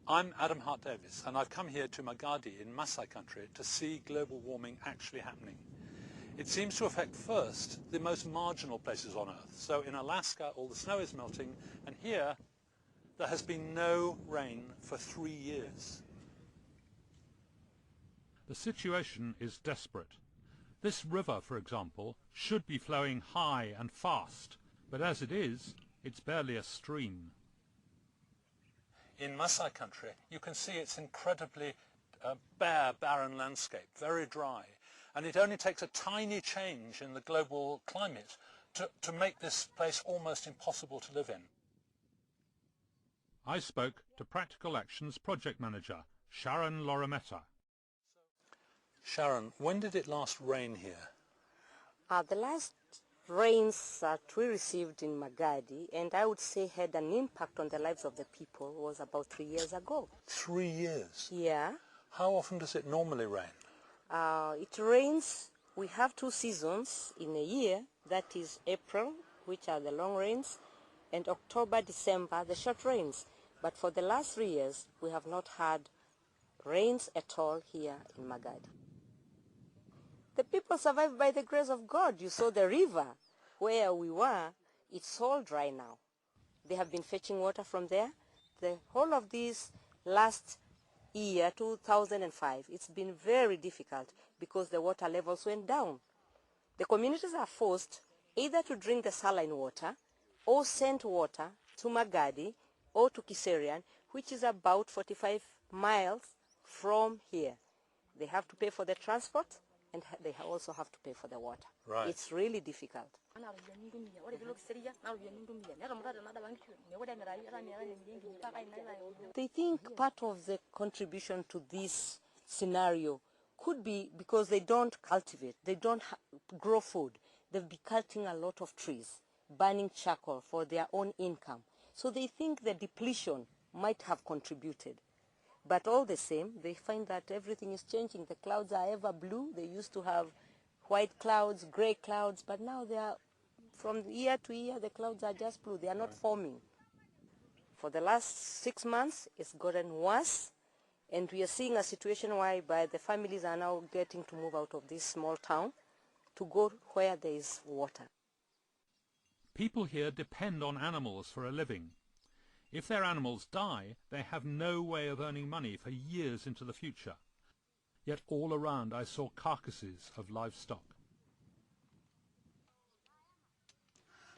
I'm Adam Hart-Davis, and I've come here to Magadi in Maasai country to see global warming actually happening. It seems to affect first the most marginal places on Earth. So in Alaska, all the snow is melting, and here there has been no rain for 3 years. The situation is desperate. This river, for example, should be flowing high and fast, but as it is, it's barely a stream. In Maasai country, you can see it's incredibly bare, barren landscape, very dry. And it only takes a tiny change in the global climate to make this place almost impossible to live in. I spoke to Practical Action's project manager, Sharon Lorametta. Sharon, when did it last rain here? The last rains that we received in Magadi, and I would say had an impact on the lives of the people, was about 3 years ago. 3 years? Yeah. How often does it normally rain? It rains, we have 2 seasons in a year, that is April, which are the long rains, and October, December, the short rains. But for the last 3 years, we have not had rains at all here in Magadi. The people survived by the grace of God. You saw the river where we were, it's all dry now. They have been fetching water from there. The whole of this last year, 2005, it's been very difficult because the water levels went down. The communities are forced either to drink the saline water or send water to Magadi or to Kiserian, which is about 45 miles from here. They have to pay for the transport, and they also have to pay for the water. Right. It's really difficult. They think part of the contribution to this scenario could be because they don't cultivate, they don't grow food. They've been cutting a lot of trees, burning charcoal for their own income. So they think the depletion might have contributed. But all the same, they find that everything is changing. The clouds are ever blue. They used to have white clouds, gray clouds, but now they are, from year to year, the clouds are just blue. They are not forming. For the last 6 months, it's gotten worse, and we are seeing a situation whereby the families are now getting to move out of this small town to go where there is water. People here depend on animals for a living. If their animals die, they have no way of earning money for years into the future. Yet all around I saw carcasses of livestock.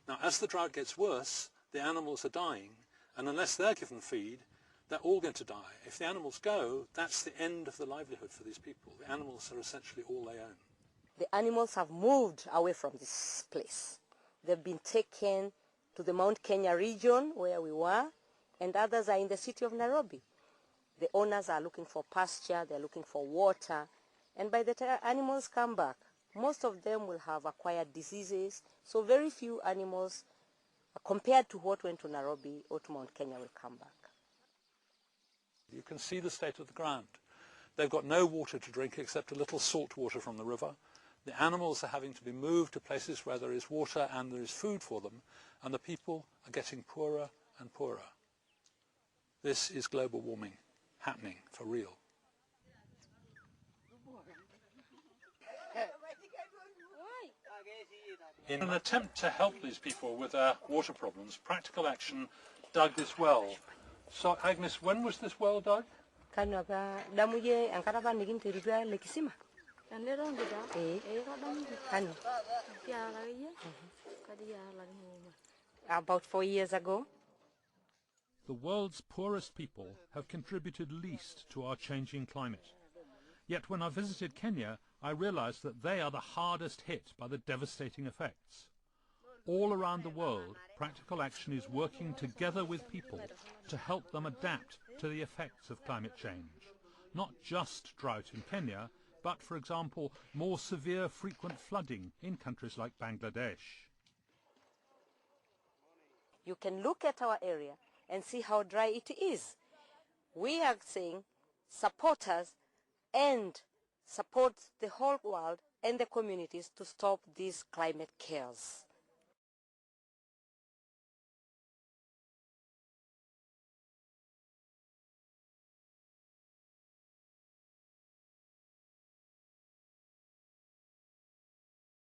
Now, as the drought gets worse, the animals are dying, and unless they're given feed, they're all going to die. If the animals go, that's the end of the livelihood for these people. The animals are essentially all they own. The animals have moved away from this place. They've been taken to the Mount Kenya region where we were, and others are in the city of Nairobi. The owners are looking for pasture, they're looking for water, and by the time animals come back, most of them will have acquired diseases, so very few animals, compared to what went to Nairobi or to Mount Kenya, will come back. You can see the state of the ground. They've got no water to drink except a little salt water from the river. The animals are having to be moved to places where there is water and there is food for them, and the people are getting poorer and poorer. This is global warming happening for real. In an attempt to help these people with their water problems, Practical Action dug this well. So, Agnes, when was this well dug? About 4 years ago. The world's poorest people have contributed least to our changing climate. Yet when I visited Kenya, I realized that they are the hardest hit by the devastating effects. All around the world, Practical Action is working together with people to help them adapt to the effects of climate change. Not just drought in Kenya, but, for example, more severe frequent flooding in countries like Bangladesh. You can look at our area and see how dry it is. We are saying support us and support the whole world and the communities to stop these climate chaos.